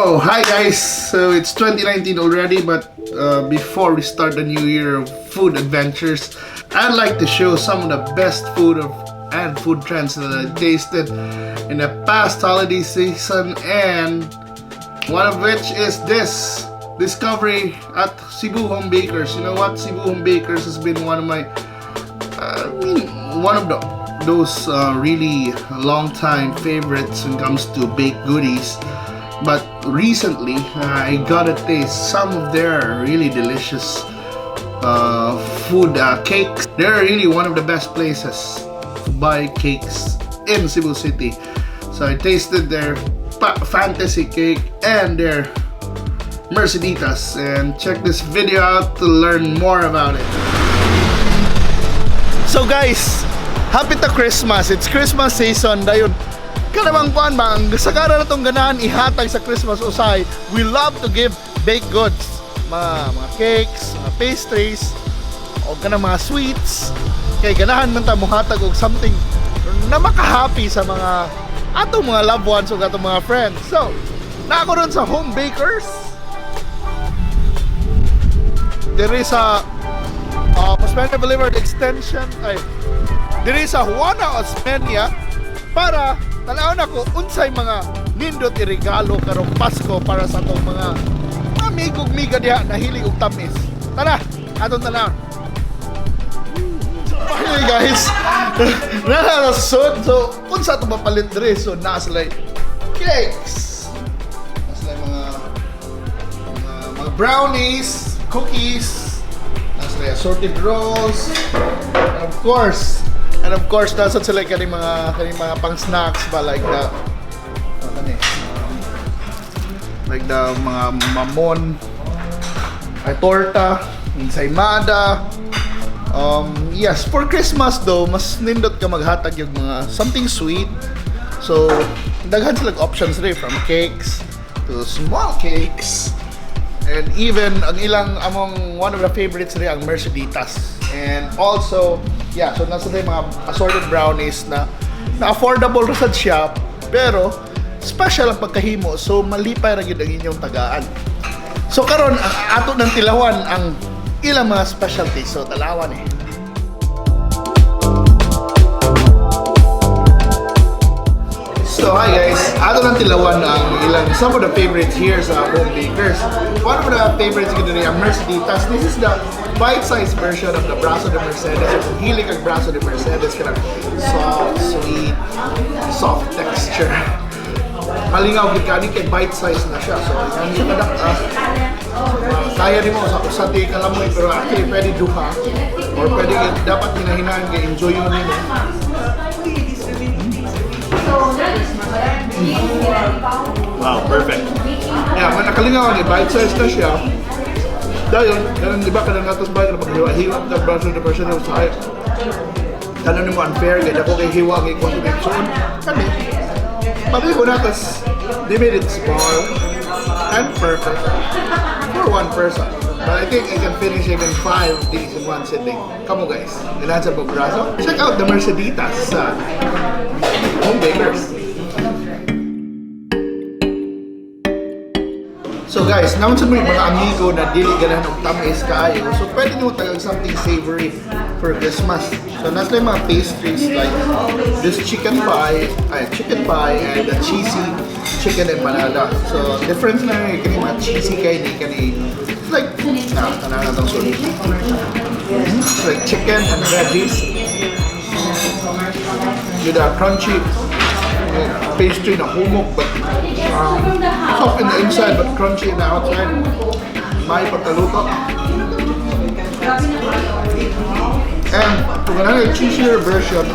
So, hi guys! So, it's 2019 already, but before we start the new year of food adventures, I'd like to show some of the best and food trends that I tasted in the past holiday season, and one of which is this discovery at Cebu Homebakers. You know what? Cebu Homebakers has been one of my, those really long-time favorites when it comes to baked goodies. But recently, I got to taste some of their really delicious food cakes. They're really one of the best places to buy cakes in Cebu City. So I tasted their fantasy cake and their Merceditas, and check this video out to learn more about it. So guys, happy to Christmas! It's Christmas season. Dayon kanamang kuan bang sagara na tong ganahan ihatag sa Christmas usay. We love to give baked goods, mga cakes, mga pastries, o kanang mga sweets. Kay ganahan man ta mohatag og something na makahappy sa mga atong mga loved ones o atong mga friends. So, na ako ron sa Homebakers. There is a Osmena Delivered Extension. There is a Juana Osmena para tanaw na ko unsay mga nindot iregalo karong Pasko para sa atong mga amigog miga diha na hilig og tamis. Tara, atong tanaw. Hey guys, so unsa to mapalit dre? So naa sila cakes, naa sila mga brownies, cookies, naa sila assorted rolls, and of course nasa sila kani mga pang snacks ba, like the mga mamon, ay torta, ensaymada. Yes, for Christmas though, mas nindot ka maghatag yung mga something sweet. So, daghan sila options rin, from cakes to small cakes. And even ang ilang among one of the favorites rin ang Merceditas. And also, yeah, so nasa rin mga assorted brownies na affordable rin sa shop, pero special ang pagkahimo, so malipay rin ang inyong tagaan. So karon ang ato ng tilawan ang ilang mga specialties. So talawan So hi guys, ato ng tilawan ang ilang some of the favorites here sa Homebakers. One of the favorites ko din ang Merceditas. This is the bite-sized version of the braso de Mercedes. Hilig ang braso de Mercedes, kanang soft, sweet, soft texture. Malingaw gid kani kay bite-sized na siya. So yan siya kadak. Kaya din mo sa di kalamoy, pero actually pwede duha or pwede dapat hinahinaan kay enjoy yun nimo. Wow, perfect. Yeah, man nakalingaw ni bite-sized na siya. Dayon, ganun di ba kanang atos ba na paghiwa-hiwa ng braso de Mercedes sa kanang nimo unfair kay dako kay hiwa kay konsumpsyon. Kani pareho na tas they made it small and perfect for one person. But I think I can finish even 5 of these in one sitting. Come on guys, ilan sa braso? Check out the Merceditas sa Homebakers. So guys, naman sa mga amigo na dili ganahan og tamis kaayo, so pwede nyo tagang something savory for Christmas. So nasa yung mga pastries like this chicken pie and the cheesy chicken empanada. So difference na yung kani mga cheesy kay ni kani like tanana tong sorry. Like chicken and veggies. With a crunchy pastry na humok but soft in the inside but crunchy in the outside. May pagkaluto. And kung ano yung cheesier version,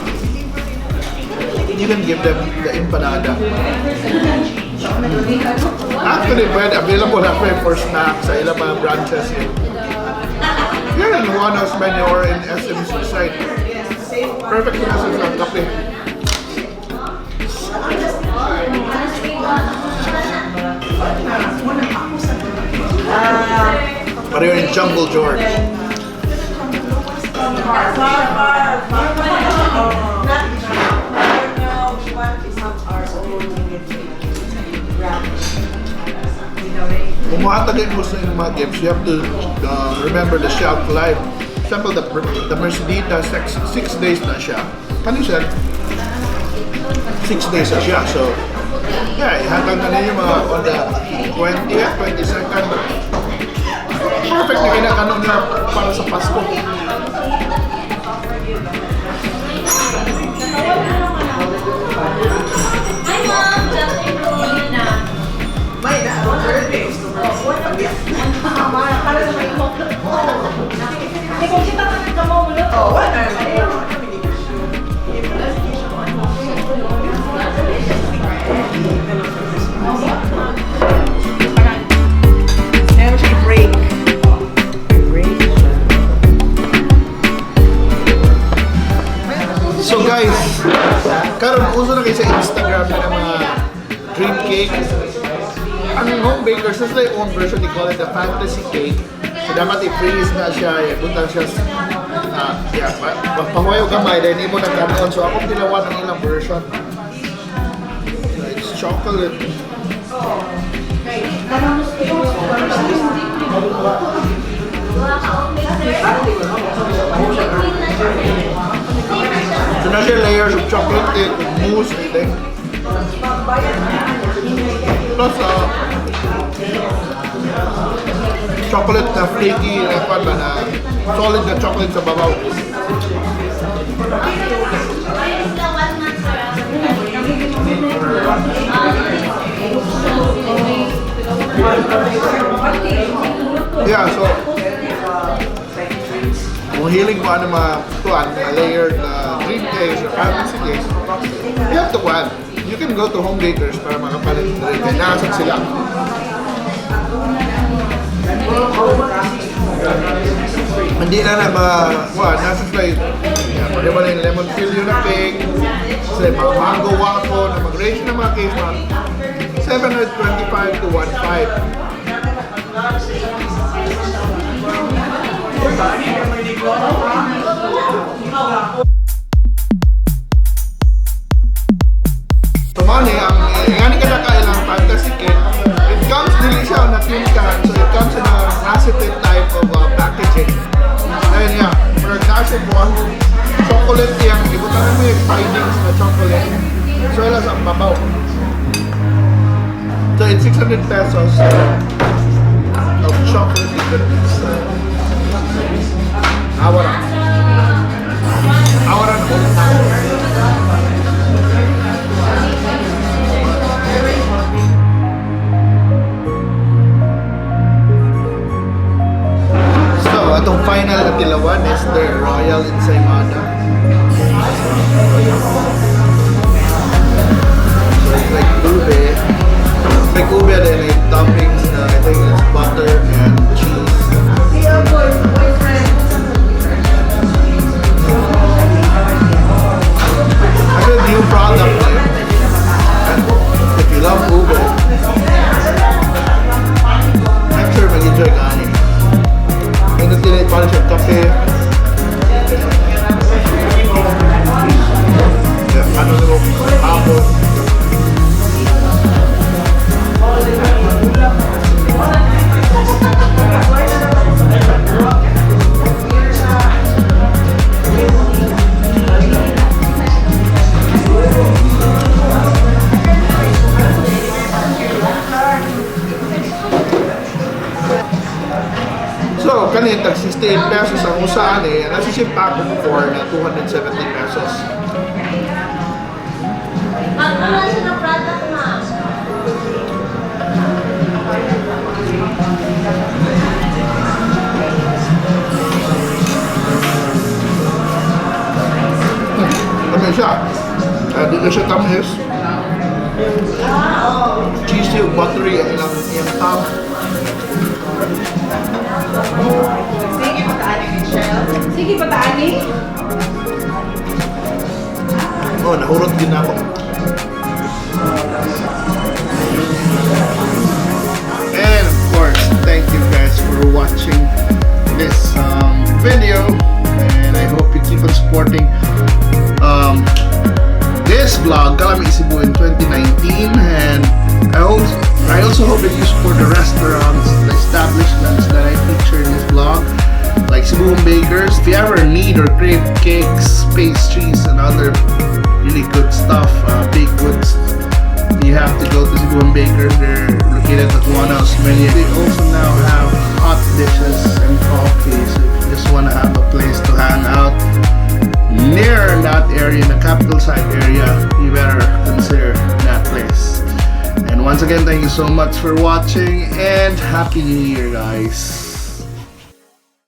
you can give them the empanada. Actually, pwede available na for snacks sa ilang mga branches here in Juana Osmena or in SM site. Perfect na sa kape. Pareho yung Jungle George. kung mahatagin mo sa mga gifts, you have to remember the shelf life. For example, the Merceditas, 6 days na siya. Kani siya? 6 days na siya. So, yeah, ihatag na ninyo mga on the 20th, 22nd. Perfect na kinakanon na para sa Pasko. Hi, Mom! Just improving na. May na, birthday. Para sa may hope. Hindi kung kita ka nagkamo mo lang. Oh, wala. Meron siya break. So guys, karon uso na kayo sa Instagram ng mga dream cake. Ang Homebakers, that's their own version, they call it the fantasy cake. So dapat i-freeze na siya, butang siya, magpahuayo gamay, dahil hindi mo nagkanoon. So ako tilawan ng ilang version. So it's chocolate. So na siya layers of chocolate cake, mousse, I think. Plus, chocolate na flaky, na solid na chocolate sa babaw. Yeah, so kung hiling mo ano mga layered na dream cakes or fantasy cakes, you have to plan. You can go to Homebakers para makapalit na rin. Kaya nakasag sila. Hindi na nasa slide. Pwede mo na yung lemon filio na cake. Sila mga mango waffle na mag-range na mga cakes mga 725 to 1.5. Tumani, ang kinakailang fantasy cake, it comes dili siya na tin can, so it comes in a acetate type of packaging. Dahil nga, for example po, chocolate yung, ibutan mo yung findings na chocolate, so wala sa babaw. So it's 600 pesos of chocolate goodness. Awaran ulit na. Itong final na tilawan is the Royal Ensaymada. So it's like ube. It's like ube and then like toppings na I think it's butter and cheese. It's a new product na yun. And if you love ube, I'm sure mag-enjoy ka niya. Yung natinay para siya kape. Ano na mo? Apple. So, kanina, 68 pesos ang usaan eh. Nasisimpa ko before na 270 pesos. Magkano siya ng product, ma'am? Ano siya? Di na siya tamis. Cheesy, buttery, ang ilang top. Sige, pataani, Michelle. Sige, pataani. Oh, nahurot din ako. And of course, thank you guys for watching this video. And I hope you keep on supporting this vlog, Kalami, Cebu in 2019. And I also also hoping you support the restaurants, the establishments that I feature in this vlog, like Cebu Homebakers. If you ever need or crave cakes, pastries, and other really good stuff, baked goods, you have to go to Cebu Homebakers. They're located at Juana Osmena. They also now have hot dishes and coffee, so if you just want to have a place to hang out near that area, in the capital side area, you better consider that place. And once again, thank you so much for watching, and Happy New Year, guys.